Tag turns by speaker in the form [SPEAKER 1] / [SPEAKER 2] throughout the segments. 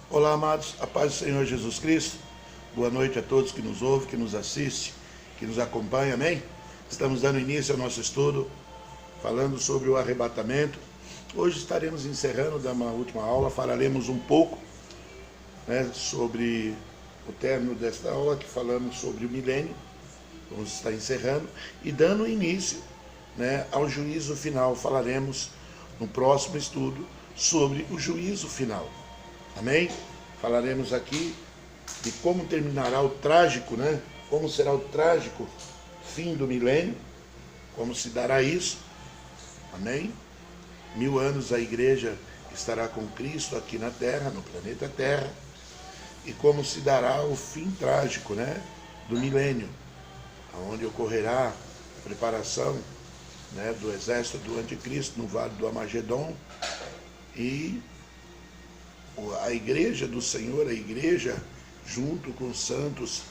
[SPEAKER 1] Olá, amados, a paz do Senhor Jesus Cristo. Boa noite a todos que nos ouvem, que nos assistem, que nos acompanham, amém? Estamos dando início ao nosso estudo, falando sobre o arrebatamento. Hoje estaremos encerrando da última aula, falaremos um pouco sobre o término desta aula, que falamos sobre o milênio. Vamos estar encerrando e dando início ao juízo final. Falaremos no próximo estudo sobre o juízo final. Amém? Falaremos aqui de como terminará o trágico, como será o trágico fim do milênio, como se dará isso. Amém? 1000 anos a igreja estará com Cristo aqui na Terra, no planeta Terra, e como se dará o fim trágico, do milênio, onde ocorrerá a preparação do exército do anticristo no vale do Armagedon, e a igreja do Senhor, a igreja junto com os santos,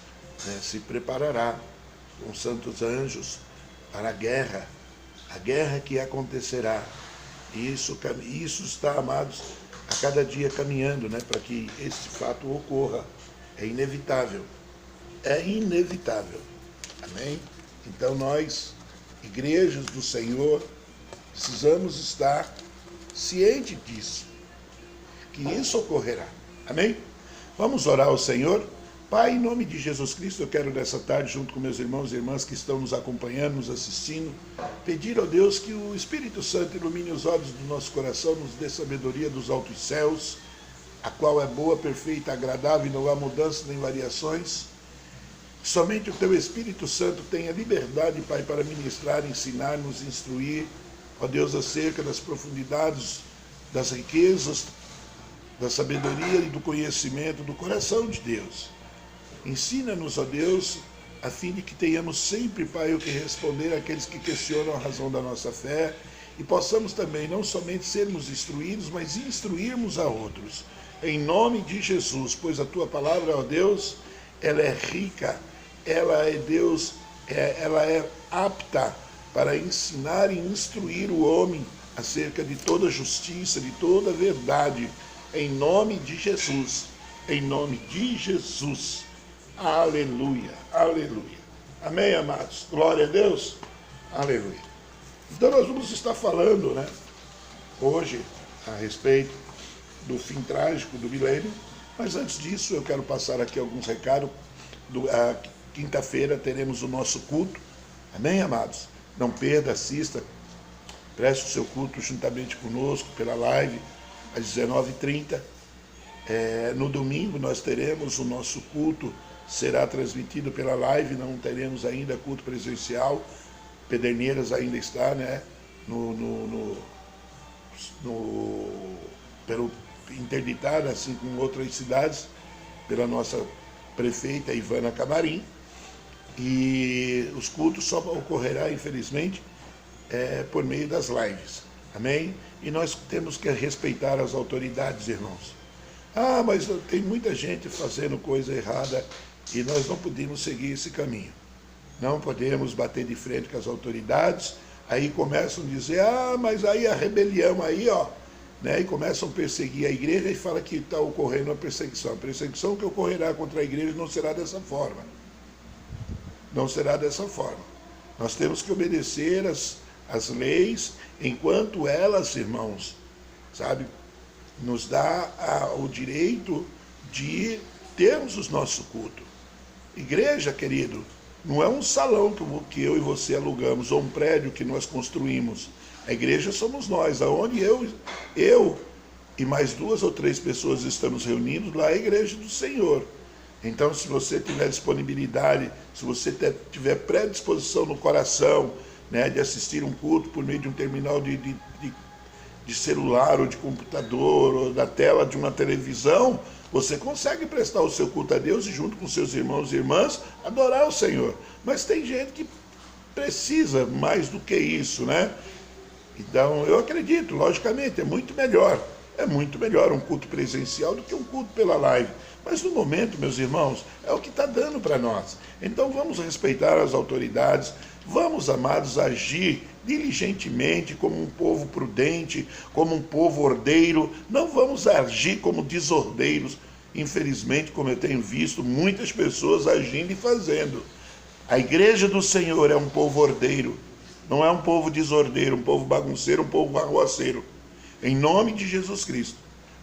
[SPEAKER 1] se preparará com os santos anjos para a guerra que acontecerá. E isso está, amados, a cada dia caminhando, para que esse fato ocorra. É inevitável. É inevitável. Amém? Então nós, igrejas do Senhor, precisamos estar cientes disso, que isso ocorrerá. Amém? Vamos orar ao Senhor. Pai, em nome de Jesus Cristo, eu quero nessa tarde, junto com meus irmãos e irmãs que estão nos acompanhando, nos assistindo, pedir ao Deus que o Espírito Santo ilumine os olhos do nosso coração, nos dê sabedoria dos altos céus, a qual é boa, perfeita, agradável e não há mudança nem variações. Somente o Teu Espírito Santo tenha liberdade, Pai, para ministrar, ensinar, nos instruir, ó Deus, acerca das profundidades, das riquezas, da sabedoria e do conhecimento do coração de Deus. Ensina-nos, ó Deus, a fim de que tenhamos sempre, Pai, o que responder àqueles que questionam a razão da nossa fé, e possamos também não somente sermos instruídos, mas instruirmos a outros. Em nome de Jesus, pois a Tua palavra, ó Deus, ela é rica, ela é Deus, ela é apta para ensinar e instruir o homem acerca de toda justiça, de toda verdade. Em nome de Jesus, em nome de Jesus, aleluia, aleluia, amém, amados, glória a Deus, aleluia. Então nós vamos estar falando, hoje, a respeito do fim trágico do milênio, mas antes disso eu quero passar aqui alguns recados. Quinta-feira teremos o nosso culto, amém, amados? Não perda, assista, preste o seu culto juntamente conosco pela live, às 19h30. No domingo nós teremos o nosso culto, será transmitido pela live, não teremos ainda culto presencial. Pederneiras ainda está, pelo interditada, assim como outras cidades, pela nossa prefeita Ivana Camarim. E os cultos só ocorrerá, infelizmente, por meio das lives. Amém? E nós temos que respeitar as autoridades, irmãos. Mas tem muita gente fazendo coisa errada e nós não podemos seguir esse caminho. Não podemos bater de frente com as autoridades. Aí começam a dizer, mas aí a rebelião aí, e começam a perseguir a igreja e fala que está ocorrendo uma perseguição. A perseguição que ocorrerá contra a igreja não será dessa forma. Não será dessa forma. Nós temos que obedecer as leis, enquanto elas, irmãos, nos dá o direito de termos o nosso culto. Igreja, querido, não é um salão que eu e você alugamos, ou um prédio que nós construímos. A igreja somos nós, aonde eu e mais 2 ou 3 pessoas estamos reunidos, lá é a igreja do Senhor. Então, se você tiver disponibilidade, se você tiver predisposição no coração, de assistir um culto por meio de um terminal de celular ou de computador ou da tela de uma televisão, você consegue prestar o seu culto a Deus e junto com seus irmãos e irmãs adorar o Senhor. Mas tem gente que precisa mais do que isso, Então eu acredito, logicamente, é muito melhor um culto presencial do que um culto pela live. Mas no momento, meus irmãos, é o que está dando para nós. Então vamos respeitar as autoridades, vamos, amados, agir diligentemente como um povo prudente, como um povo ordeiro. Não vamos agir como desordeiros, infelizmente, como eu tenho visto muitas pessoas agindo e fazendo. A igreja do Senhor é um povo ordeiro, não é um povo desordeiro, um povo bagunceiro, um povo arruaceiro. Em nome de Jesus Cristo.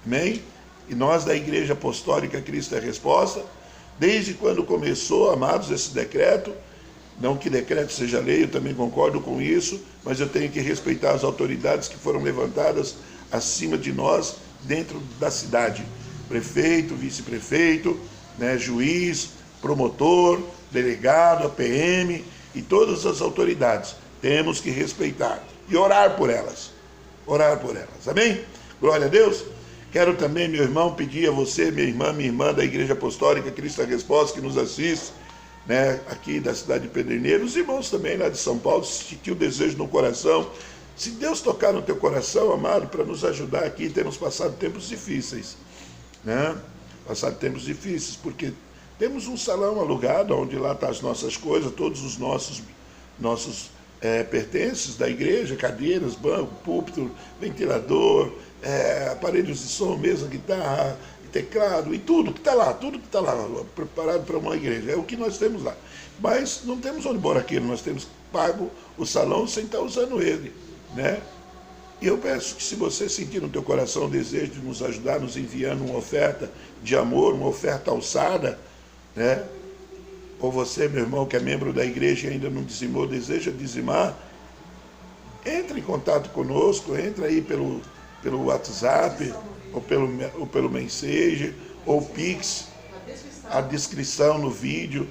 [SPEAKER 1] Amém? E nós da Igreja Apostólica Cristo é a Resposta, desde quando começou, amados, esse decreto, não que decreto seja lei, eu também concordo com isso, mas eu tenho que respeitar as autoridades que foram levantadas acima de nós, dentro da cidade. Prefeito, vice-prefeito, né, juiz, promotor, delegado, APM e todas as autoridades. Temos que respeitar e orar por elas. Orar por elas. Amém? Glória a Deus. Quero também, meu irmão, pedir a você, minha irmã da Igreja Apostólica Cristo é a Resposta, que nos assiste, né, aqui da cidade de Pederneiros, os irmãos também lá de São Paulo, se sentir o desejo no coração. Se Deus tocar no teu coração, amado, para nos ajudar aqui, temos passado tempos difíceis, né? Passado tempos difíceis, porque temos um salão alugado, onde lá estão as nossas coisas, todos os nossos pertences da igreja, cadeiras, banco, púlpito, ventilador, aparelhos de som, mesa, guitarra, teclado e tudo que está lá, preparado para uma igreja. É o que nós temos lá. Mas não temos onde pôr aquilo, nós temos pago o salão sem estar usando ele, né? E eu peço que, se você sentir no teu coração o desejo de nos ajudar, nos enviando uma oferta de amor, uma oferta alçada, né? Ou você, meu irmão, que é membro da igreja e ainda não dizimou, deseja dizimar, entre em contato conosco, entra aí pelo WhatsApp, ou pelo Messenger, ou Pix, a descrição no vídeo,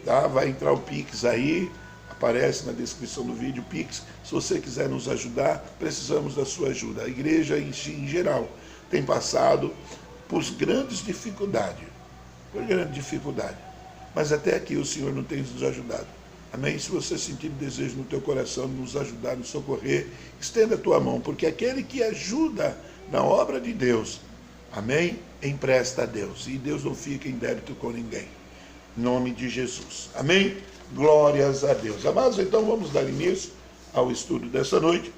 [SPEAKER 1] tá? Vai entrar o Pix aí, aparece na descrição do vídeo, Pix. Se você quiser nos ajudar, precisamos da sua ajuda. A igreja em geral tem passado por grandes dificuldades, mas até aqui o Senhor não tem nos ajudado. Amém? Se você sentir desejo no teu coração de nos ajudar, nos socorrer, estenda a tua mão, porque aquele que ajuda na obra de Deus, amém? Empresta a Deus, e Deus não fica em débito com ninguém. Em nome de Jesus. Amém? Glórias a Deus. Amados, então vamos dar início ao estudo dessa noite,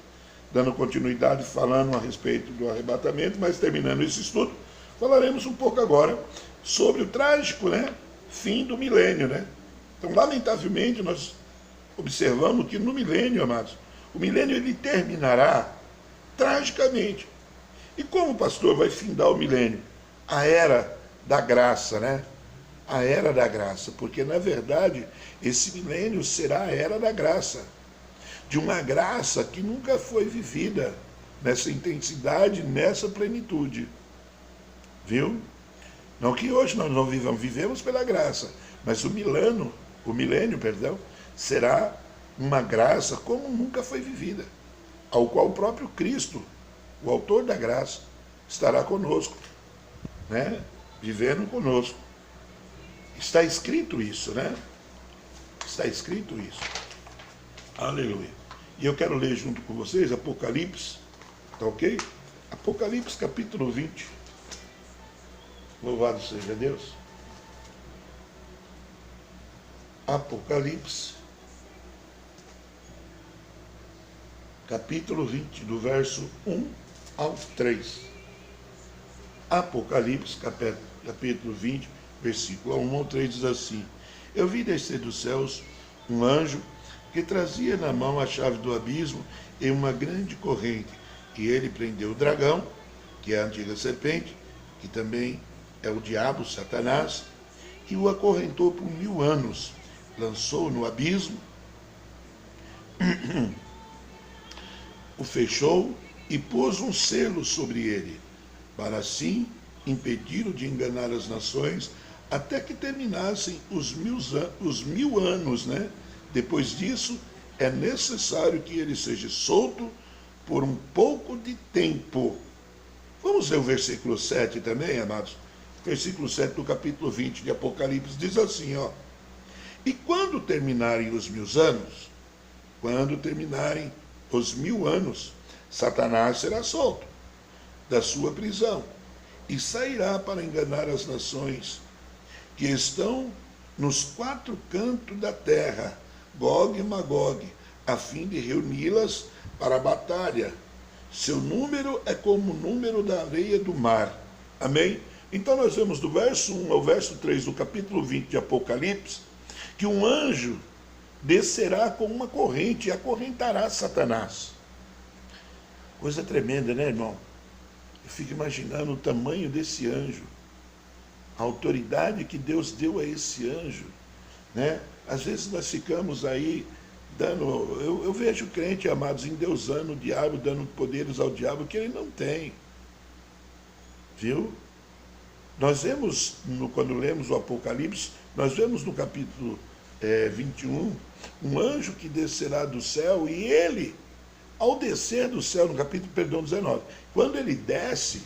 [SPEAKER 1] dando continuidade, falando a respeito do arrebatamento, mas terminando esse estudo, falaremos um pouco agora sobre o trágico, né, fim do milênio, né? Então, lamentavelmente, nós observamos que no milênio, amados, o milênio ele terminará tragicamente. E como, pastor, vai findar o milênio? A era da graça, né? A era da graça, porque, na verdade, esse milênio será a era da graça, de uma graça que nunca foi vivida nessa intensidade, nessa plenitude. Viu? Não que hoje nós não vivemos pela graça, mas o milênio, será uma graça como nunca foi vivida, ao qual o próprio Cristo, o autor da graça, estará conosco, né? Vivendo conosco. Está escrito isso, né? Está escrito isso. Aleluia. E eu quero ler junto com vocês Apocalipse, tá ok? Apocalipse capítulo 20. Louvado seja Deus. Apocalipse, capítulo 20, do verso 1 ao 3. Apocalipse, capítulo 20, versículo 1 ao 3, diz assim: Eu vi descer dos céus um anjo que trazia na mão a chave do abismo e uma grande corrente, e ele prendeu o dragão, que é a antiga serpente, que também é o diabo, Satanás, e o acorrentou por 1000 anos, lançou no abismo, o fechou e pôs um selo sobre ele, para assim impedir-o de enganar as nações, até que terminassem os 1000 anos, né? Depois disso, é necessário que ele seja solto por um pouco de tempo. Vamos ler o versículo 7 também, amados? Versículo 7 do capítulo 20 de Apocalipse diz assim, ó: E quando terminarem os 1000 anos, Satanás será solto da sua prisão e sairá para enganar as nações que estão nos 4 cantos da terra, Gog e Magog, a fim de reuni-las para a batalha. Seu número é como o número da areia do mar. Amém? Então nós vemos do verso 1 ao verso 3 do capítulo 20 de Apocalipse, que um anjo descerá com uma corrente e acorrentará Satanás. Coisa tremenda, né, irmão? Eu fico imaginando o tamanho desse anjo, a autoridade que Deus deu a esse anjo, né? Às vezes nós ficamos aí dando, eu vejo crente, amados, endeusando o diabo, dando poderes ao diabo que ele não tem, viu? Nós vemos, quando lemos o Apocalipse, nós vemos no capítulo 21, um anjo que descerá do céu, e ele, ao descer do céu, no capítulo, 19, quando ele desce,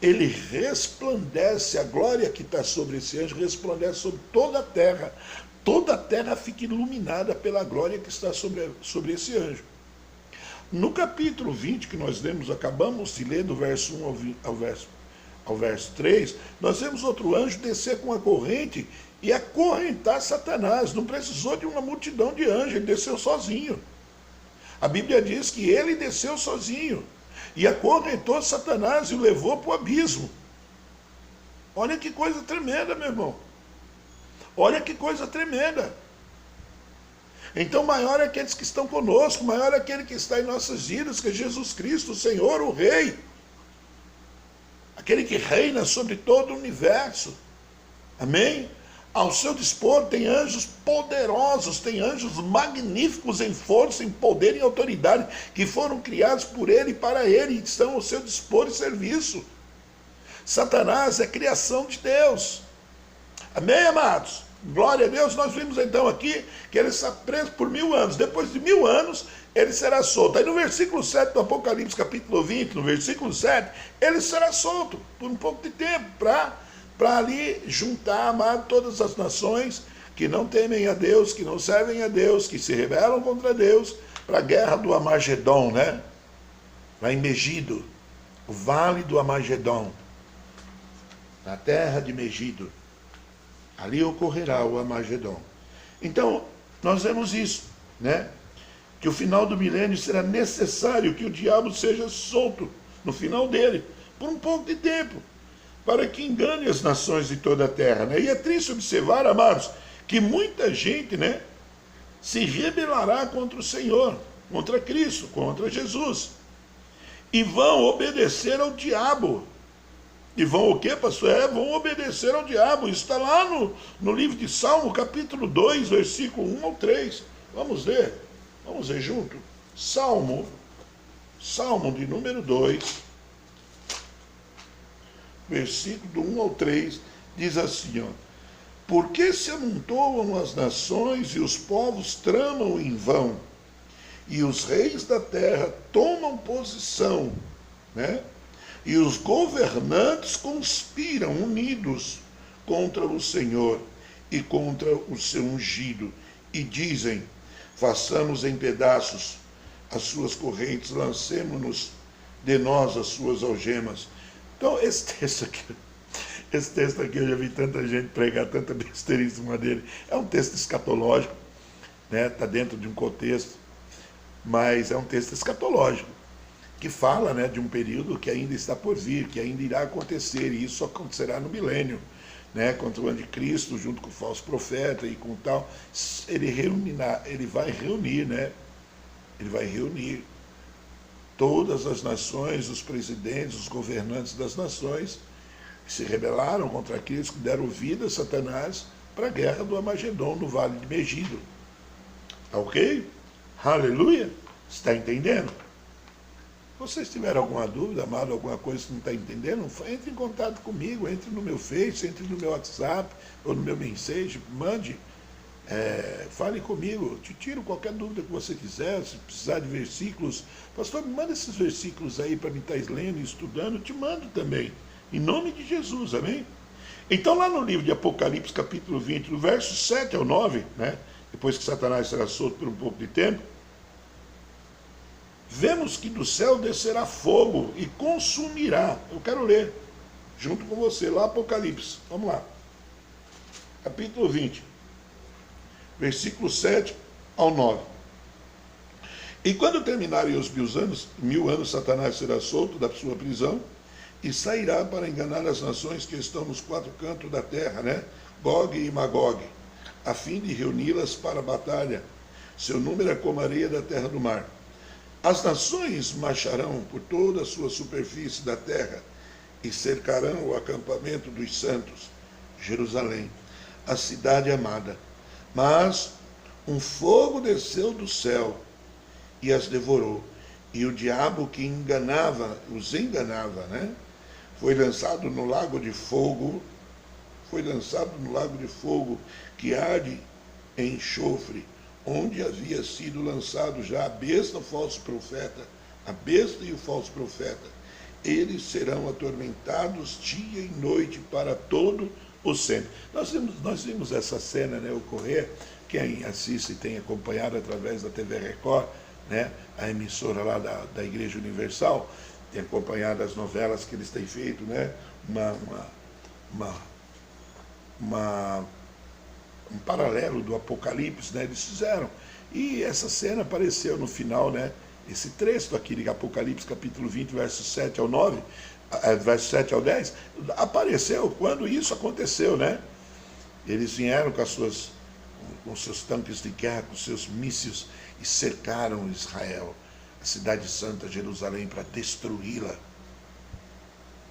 [SPEAKER 1] ele resplandece, a glória que está sobre esse anjo resplandece sobre toda a terra fica iluminada pela glória que está sobre esse anjo. No capítulo 20, que nós lemos, acabamos de ler, do verso 1 ao verso 3, nós vemos outro anjo descer com a corrente e acorrentar Satanás. Não precisou de uma multidão de anjos, ele desceu sozinho. A Bíblia diz que ele desceu sozinho e acorrentou Satanás e o levou para o abismo. Olha que coisa tremenda, meu irmão. Olha que coisa tremenda. Então maior é aqueles que estão conosco, maior é aquele que está em nossas vidas, que é Jesus Cristo, o Senhor, o Rei. Aquele que reina sobre todo o universo. Amém? Ao seu dispor tem anjos poderosos, tem anjos magníficos em força, em poder e autoridade, que foram criados por ele e para ele, e estão ao seu dispor e serviço. Satanás é criação de Deus. Amém, amados? Glória a Deus. Nós vimos então aqui que ele está preso por 1000 anos. Depois de 1000 anos, ele será solto. Aí no versículo 7 do Apocalipse, capítulo 20, no versículo 7, ele será solto por um pouco de tempo, para ali juntar, amado, todas as nações que não temem a Deus, que não servem a Deus, que se rebelam contra Deus, para a guerra do Amagedon, né? Lá em Megido, o vale do Amagedon, na terra de Megido. Ali ocorrerá o Amagedon. Então, nós vemos isso, né? Que o final do milênio será necessário que o diabo seja solto no final dele, por um pouco de tempo, para que engane as nações de toda a terra, né? E é triste observar, amados, que muita gente, né, se rebelará contra o Senhor, contra Cristo, contra Jesus, e vão obedecer ao diabo. E vão o quê, pastor? Vão obedecer ao diabo. Isso está lá no livro de Salmo, capítulo 2, versículo 1 ao 3. Vamos ler junto. Salmo de número 2, versículo do 1 ao 3, diz assim, ó: Por que se amontoam as nações e os povos tramam em vão? E os reis da terra tomam posição, né? E os governantes conspiram unidos contra o Senhor e contra o seu ungido, e dizem: façamos em pedaços as suas correntes, lancemo-nos de nós as suas algemas. Então, esse texto aqui eu já vi tanta gente pregar tanta besteira em cima dele. É um texto escatológico, né? Está dentro de um contexto, mas é um texto escatológico, que fala, né, de um período que ainda está por vir, que ainda irá acontecer, e isso acontecerá no milênio, né, contra o anticristo, junto com o falso profeta e com tal. Ele vai reunir todas as nações, os presidentes, os governantes das nações, que se rebelaram contra Cristo, que deram vida a Satanás, para a guerra do Amagedon, no vale de Megido. Tá ok? Aleluia? Está entendendo? Se vocês tiverem alguma dúvida, amado, alguma coisa que não está entendendo, entre em contato comigo, entre no meu Face, entre no meu WhatsApp, ou no meu mensagem, mande, fale comigo, te tiro qualquer dúvida que você quiser, se precisar de versículos. Pastor, me manda esses versículos aí para mim estar lendo e estudando, eu te mando também, em nome de Jesus, amém? Então lá no livro de Apocalipse, capítulo 20, do verso 7 ao 9, né, depois que Satanás será solto por um pouco de tempo, vemos que do céu descerá fogo e consumirá. Eu quero ler junto com você, lá Apocalipse. Vamos lá. Capítulo 20, versículo 7 ao 9. E quando terminarem os 1000 anos, Satanás será solto da sua prisão e sairá para enganar as nações que estão nos quatro cantos da terra, né? Gog e Magog, a fim de reuni-las para a batalha. Seu número é como a areia da terra do mar. As nações marcharão por toda a sua superfície da terra e cercarão o acampamento dos santos, Jerusalém, a cidade amada. Mas um fogo desceu do céu e as devorou. E o diabo que os enganava, né? Foi lançado no lago de fogo, que arde em enxofre, onde havia sido lançado já a besta e o falso profeta. Eles serão atormentados dia e noite para todo o sempre. Nós vimos essa cena, né, ocorrer. Quem assiste e tem acompanhado através da TV Record, né, a emissora lá da Igreja Universal, tem acompanhado as novelas que eles têm feito, né, um paralelo do Apocalipse, né, eles fizeram. E essa cena apareceu no final, né, esse trecho aqui de Apocalipse, capítulo 20, versos 7 ao 9, versos 7 ao 10, apareceu quando isso aconteceu, né? Eles vieram com seus tanques de guerra, com seus mísseis, e cercaram Israel, a cidade santa, Jerusalém, para destruí-la.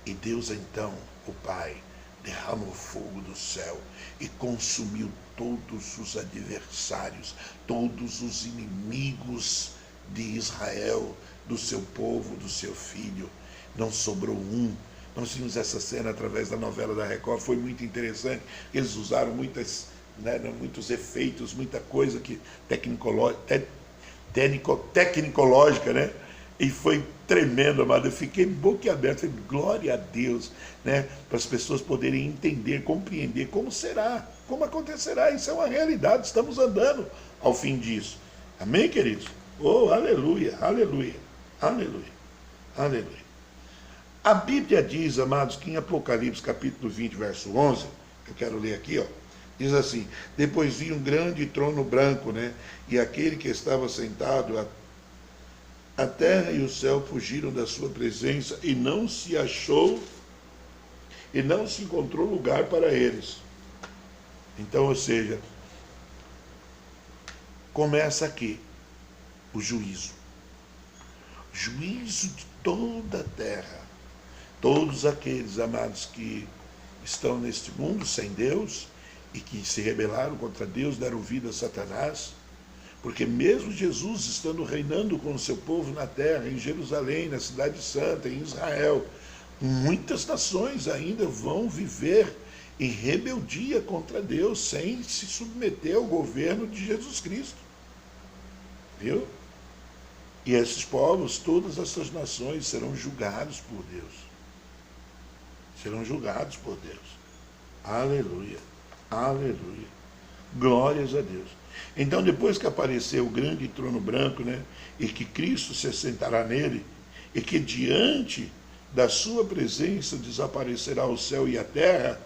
[SPEAKER 1] E Deus então, o Pai, derramou fogo do céu e consumiu todos os adversários, todos os inimigos de Israel, do seu povo, do seu filho. Não sobrou um. Nós vimos essa cena através da novela da Record, foi muito interessante. Eles usaram muitos efeitos, muita coisa que tecnicológica, né? E foi tremendo, amado. Eu fiquei boquiaberto, falei, glória a Deus, né? Para as pessoas poderem entender, compreender como será, como acontecerá. Isso é uma realidade, estamos andando ao fim disso. Amém, queridos? Oh, aleluia, aleluia, aleluia, aleluia. A Bíblia diz, amados, que em Apocalipse capítulo 20, verso 11, eu quero ler aqui, ó, diz assim: depois vi um grande trono branco, né? E aquele que estava sentado, a terra e o céu fugiram da sua presença e não se encontrou lugar para eles. Então, ou seja, começa aqui o juízo. Juízo de toda a terra. Todos aqueles, amados, que estão neste mundo sem Deus e que se rebelaram contra Deus, deram vida a Satanás, porque mesmo Jesus estando reinando com o seu povo na terra, em Jerusalém, na cidade santa, em Israel, muitas nações ainda vão viver em rebeldia contra Deus, sem se submeter ao governo de Jesus Cristo. Viu? E esses povos, todas essas nações serão julgados por Deus. Serão julgados por Deus. Aleluia, aleluia. Glórias a Deus. Então, depois que apareceu o grande trono branco, né, e que Cristo se assentará nele, e que diante da sua presença desaparecerá o céu e a terra,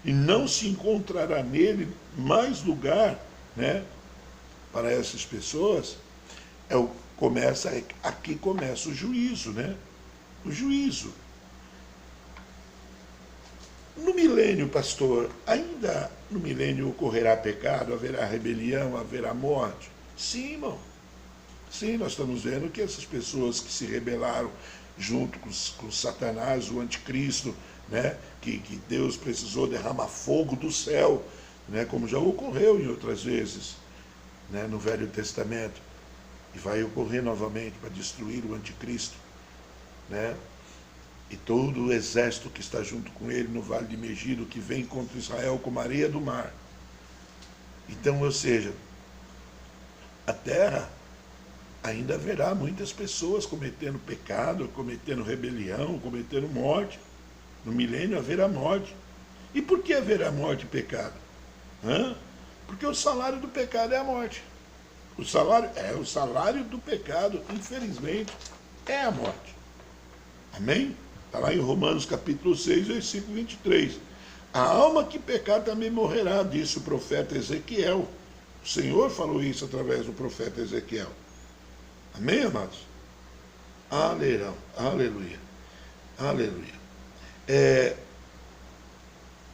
[SPEAKER 1] e não se encontrará nele mais lugar, né, para essas pessoas, aqui começa o juízo, né? O juízo. No milênio, pastor, ainda no milênio ocorrerá pecado, haverá rebelião, haverá morte? Sim, irmão. Sim, nós estamos vendo que essas pessoas que se rebelaram junto com Satanás, o anticristo, né, que Deus precisou derramar fogo do céu, né, como já ocorreu em outras vezes, né, no Velho Testamento, e vai ocorrer novamente para destruir o anticristo, né? E todo o exército que está junto com ele no Vale de Megido, que vem contra Israel como areia do mar. Então, ou seja, a terra ainda haverá muitas pessoas cometendo pecado, cometendo rebelião, cometendo morte. No milênio haverá morte. E por que haverá morte e pecado? Porque o salário do pecado é a morte. O salário do pecado, infelizmente, é a morte. Amém? Está lá em Romanos capítulo 6, versículo 23. A alma que pecar também morrerá, disse o profeta Ezequiel. O Senhor falou isso através do profeta Ezequiel. Amém, amados? Aleluia, aleluia, aleluia.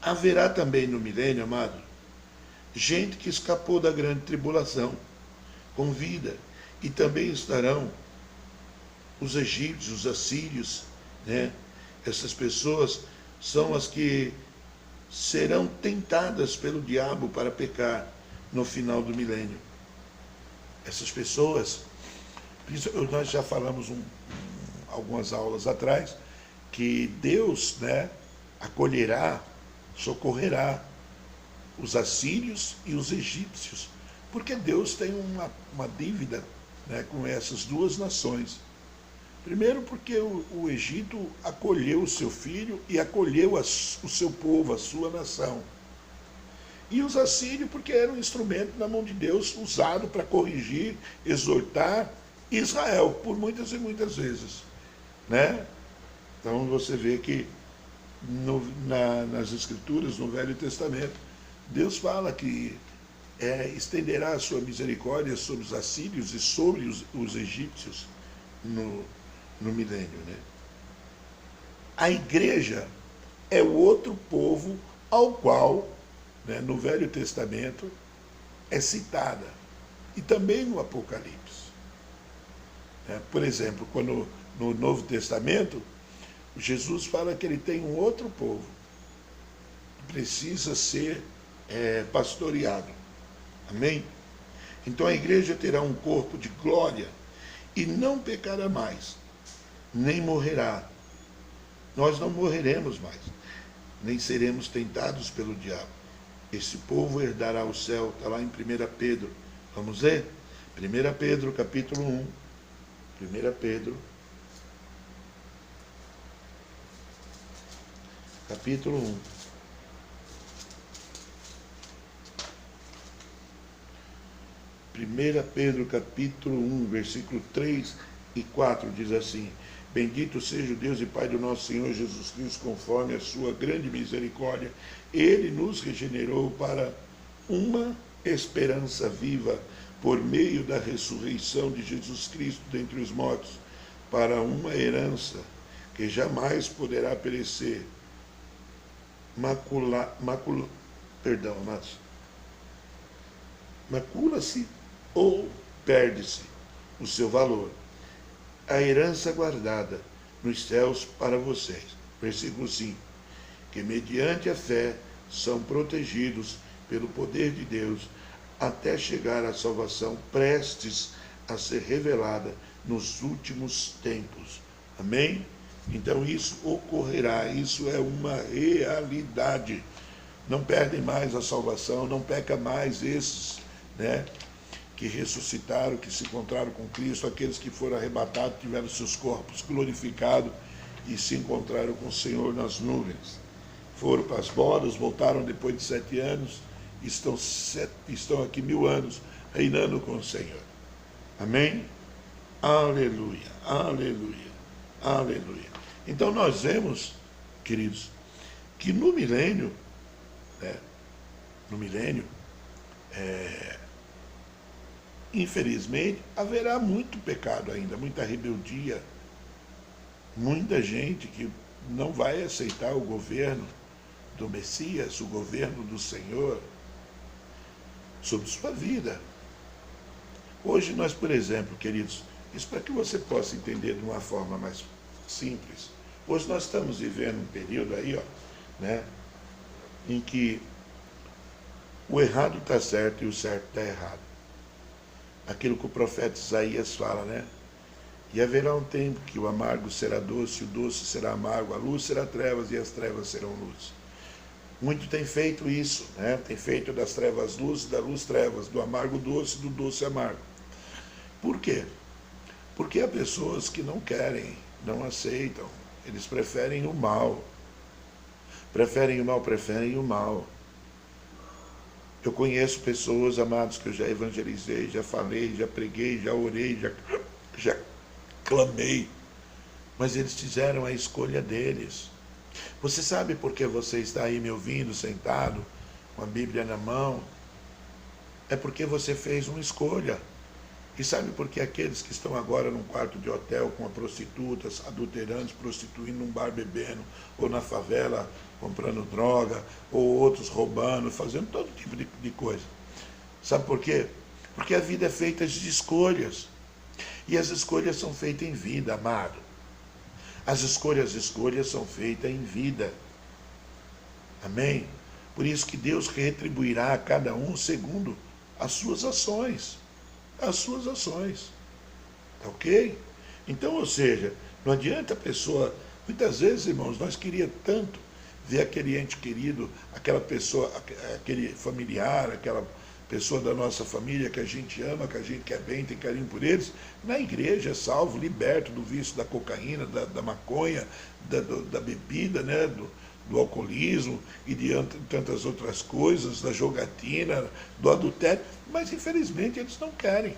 [SPEAKER 1] Haverá também no milênio, amado, gente que escapou da grande tribulação, com vida, e também estarão os egípcios, os assírios, né? Essas pessoas são as que serão tentadas pelo diabo para pecar no final do milênio. Essas pessoas, nós já falamos algumas aulas atrás, que Deus, né, acolherá, socorrerá os assírios e os egípcios, porque Deus tem uma dívida, né, com essas duas nações. Primeiro porque o Egito acolheu o seu filho e acolheu o seu povo, a sua nação. E os assírios porque era um instrumento na mão de Deus usado para corrigir, exortar Israel, por muitas e muitas vezes, né? Então você vê que nas Escrituras, no Velho Testamento, Deus fala que estenderá a sua misericórdia sobre os assírios e sobre os egípcios no milênio, né? A igreja é o outro povo ao qual, né, no Velho Testamento é citada, e também no Apocalipse. Por exemplo, quando no Novo Testamento, Jesus fala que ele tem um outro povo que precisa ser pastoreado. Amém? Então a igreja terá um corpo de glória e não pecará mais, nem morrerá. Nós não morreremos mais, nem seremos tentados pelo diabo. Esse povo herdará o céu, está lá em 1 Pedro. Vamos ler? 1 Pedro, capítulo 1. 1 Pedro, capítulo 1. Pedro, capítulo 1, versículo 3 e 4, diz assim: Bendito seja o Deus e Pai do nosso Senhor Jesus Cristo, conforme a sua grande misericórdia, Ele nos regenerou para uma esperança viva, por meio da ressurreição de Jesus Cristo dentre os mortos, para uma herança que jamais poderá perecer, macula-se ou perde-se o seu valor. A herança guardada nos céus para vocês. Versículo 5. Que mediante a fé são protegidos pelo poder de Deus até chegar à salvação prestes a ser revelada nos últimos tempos. Amém? Então isso ocorrerá, isso é uma realidade. Não perdem mais a salvação, não peca mais esses, né, que ressuscitaram, que se encontraram com Cristo, aqueles que foram arrebatados, tiveram seus corpos glorificados e se encontraram com o Senhor nas nuvens. Foram para as bodas, voltaram depois de 7 anos, estão aqui 1000 anos, reinando com o Senhor. Amém? Aleluia, aleluia, aleluia. Então nós vemos, queridos, que no milênio, infelizmente, haverá muito pecado ainda, muita rebeldia, muita gente que não vai aceitar o governo do Messias, o governo do Senhor, sobre sua vida. Hoje nós, por exemplo, queridos, isso para que você possa entender de uma forma mais simples, hoje nós estamos vivendo um período aí, né, em que o errado está certo e o certo está errado. Aquilo que o profeta Isaías fala, né? E haverá um tempo que o amargo será doce, o doce será amargo, a luz será trevas e as trevas serão luz. Muito tem feito isso, né? Tem feito das trevas luz, da luz trevas, do amargo doce, do doce amargo. Por quê? Porque há pessoas que não querem, não aceitam, eles preferem o mal. Preferem o mal. Eu conheço pessoas, amados, que eu já evangelizei, já falei, já preguei, já orei, já clamei, mas eles fizeram a escolha deles. Você sabe por que você está aí me ouvindo, sentado, com a Bíblia na mão? É porque você fez uma escolha. E sabe por que aqueles que estão agora num quarto de hotel com prostitutas, adulterando, prostituindo num bar bebendo, ou na favela comprando droga, ou outros roubando, fazendo todo tipo de coisa? Sabe por quê? Porque a vida é feita de escolhas. E as escolhas são feitas em vida, amado. As escolhas são feitas em vida. Amém? Por isso que Deus retribuirá a cada um segundo as suas ações. As suas ações. Tá ok? Então, ou seja, não adianta a pessoa... Muitas vezes, irmãos, nós queríamos tanto ver aquele ente querido, aquela pessoa, aquele familiar, aquela pessoa da nossa família que a gente ama, que a gente quer bem, tem carinho por eles, na igreja, salvo, liberto do vício da cocaína, da maconha, da bebida, né, do alcoolismo e de tantas outras coisas, da jogatina, do adultério, mas infelizmente eles não querem.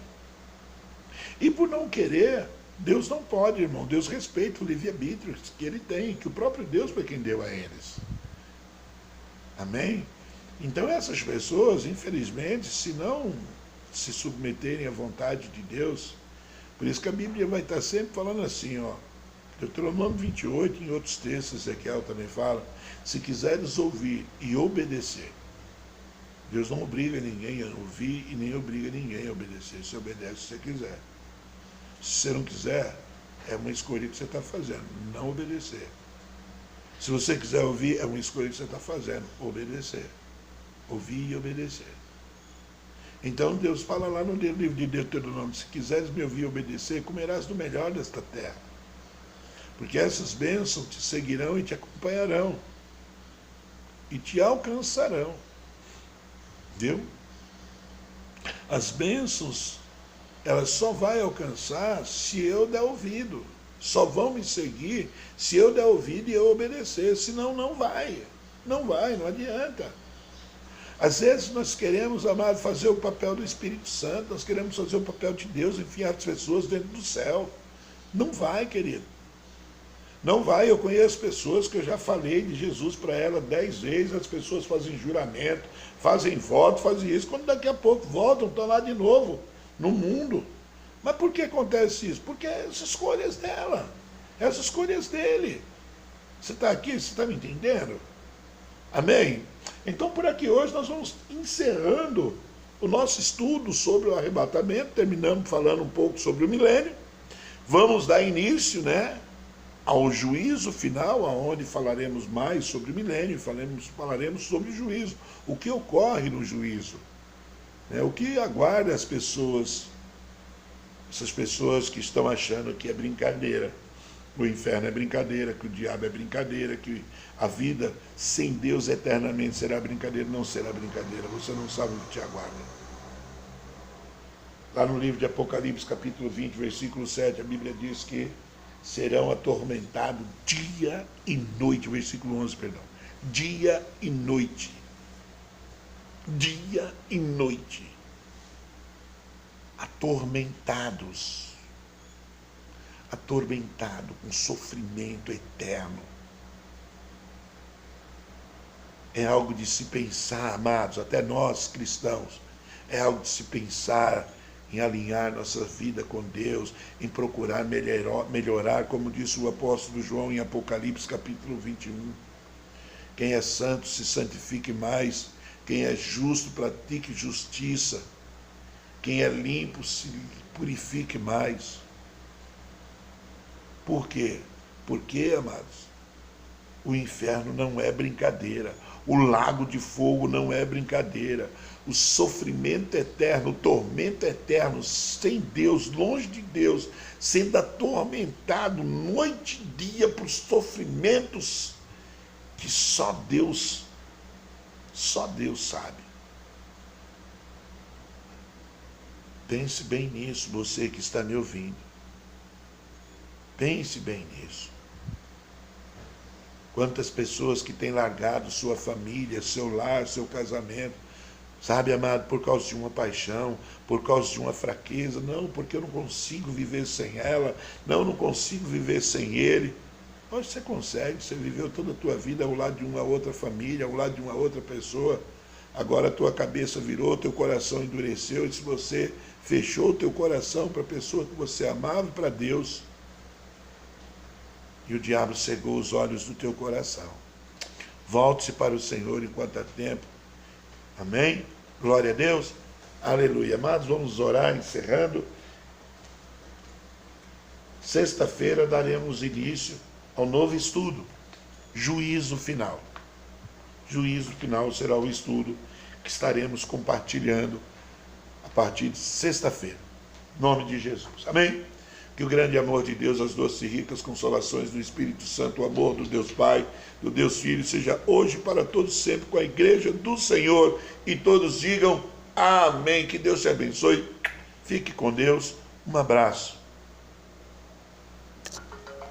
[SPEAKER 1] E por não querer, Deus não pode, irmão. Deus respeita o livre-arbítrio que ele tem, que o próprio Deus foi quem deu a eles. Amém? Então essas pessoas, infelizmente, se não se submeterem à vontade de Deus, por isso que a Bíblia vai estar sempre falando assim, ó, Deuteronômio 28, em outros textos, Ezequiel também fala, se quiseres ouvir e obedecer, Deus não obriga ninguém a ouvir e nem obriga ninguém a obedecer, você obedece se você quiser. Se você não quiser, é uma escolha que você está fazendo, não obedecer. Se você quiser ouvir, é uma escolha que você está fazendo, obedecer. Ouvir e obedecer. Então Deus fala lá no livro de Deuteronômio, se quiseres me ouvir e obedecer, comerás do melhor desta terra. Porque essas bênçãos te seguirão e te acompanharão. E te alcançarão. Viu? As bênçãos, elas só vai alcançar se eu der ouvido. Só vão me seguir se eu der ouvido e eu obedecer. Senão não vai. Não vai, não adianta. Às vezes nós queremos, amado, fazer o papel do Espírito Santo, nós queremos fazer o papel de Deus, enfiar as pessoas dentro do céu. Não vai, querido. Não vai. Eu conheço pessoas que eu já falei de Jesus para ela 10 vezes, as pessoas fazem juramento, fazem voto, fazem isso, quando daqui a pouco voltam, estão lá de novo, no mundo. Mas por que acontece isso? Porque as escolhas dela, as escolhas dele. Você está aqui, você está me entendendo? Amém? Então por aqui hoje nós vamos encerrando o nosso estudo sobre o arrebatamento, terminamos falando um pouco sobre o milênio, vamos dar início, né, ao juízo final, onde falaremos mais sobre o milênio, falaremos sobre o juízo, o que ocorre no juízo, né, o que aguarda as pessoas, essas pessoas que estão achando que é brincadeira, o inferno é brincadeira, que o diabo é brincadeira, que a vida sem Deus eternamente será brincadeira. Não será brincadeira, você não sabe o que te aguarda. Lá no livro de Apocalipse, capítulo 20, versículo 7, a Bíblia diz que serão atormentados dia e noite, versículo 11, perdão, dia e noite, atormentado com sofrimento eterno. É algo de se pensar, amados, até nós cristãos, é algo de se pensar em alinhar nossa vida com Deus, em procurar melhorar, como disse o apóstolo João em Apocalipse capítulo 21. Quem é santo se santifique mais, quem é justo pratique justiça, quem é limpo se purifique mais. Por quê? Porque, amados, o inferno não é brincadeira, o lago de fogo não é brincadeira, o sofrimento eterno, o tormento eterno, sem Deus, longe de Deus, sendo atormentado noite e dia por sofrimentos que só Deus sabe. Pense bem nisso, você que está me ouvindo. Pense bem nisso. Quantas pessoas que têm largado sua família, seu lar, seu casamento, sabe, amado, por causa de uma paixão, por causa de uma fraqueza, não, porque eu não consigo viver sem ela, não consigo viver sem ele. Hoje você consegue, você viveu toda a tua vida ao lado de uma outra família, ao lado de uma outra pessoa, agora a tua cabeça virou, teu coração endureceu, e se você fechou o teu coração para a pessoa que você amava, para Deus, e o diabo cegou os olhos do teu coração. Volte-se para o Senhor enquanto há tempo. Amém? Glória a Deus. Aleluia. Amados, vamos orar, encerrando. Sexta-feira daremos início ao novo estudo, juízo final. Juízo final será o estudo que estaremos compartilhando a partir de sexta-feira. Em nome de Jesus. Amém? Que o grande amor de Deus, as doces e ricas consolações do Espírito Santo, o amor do Deus Pai, do Deus Filho, seja hoje para todos sempre com a igreja do Senhor. E todos digam amém. Que Deus te abençoe. Fique com Deus. Um abraço.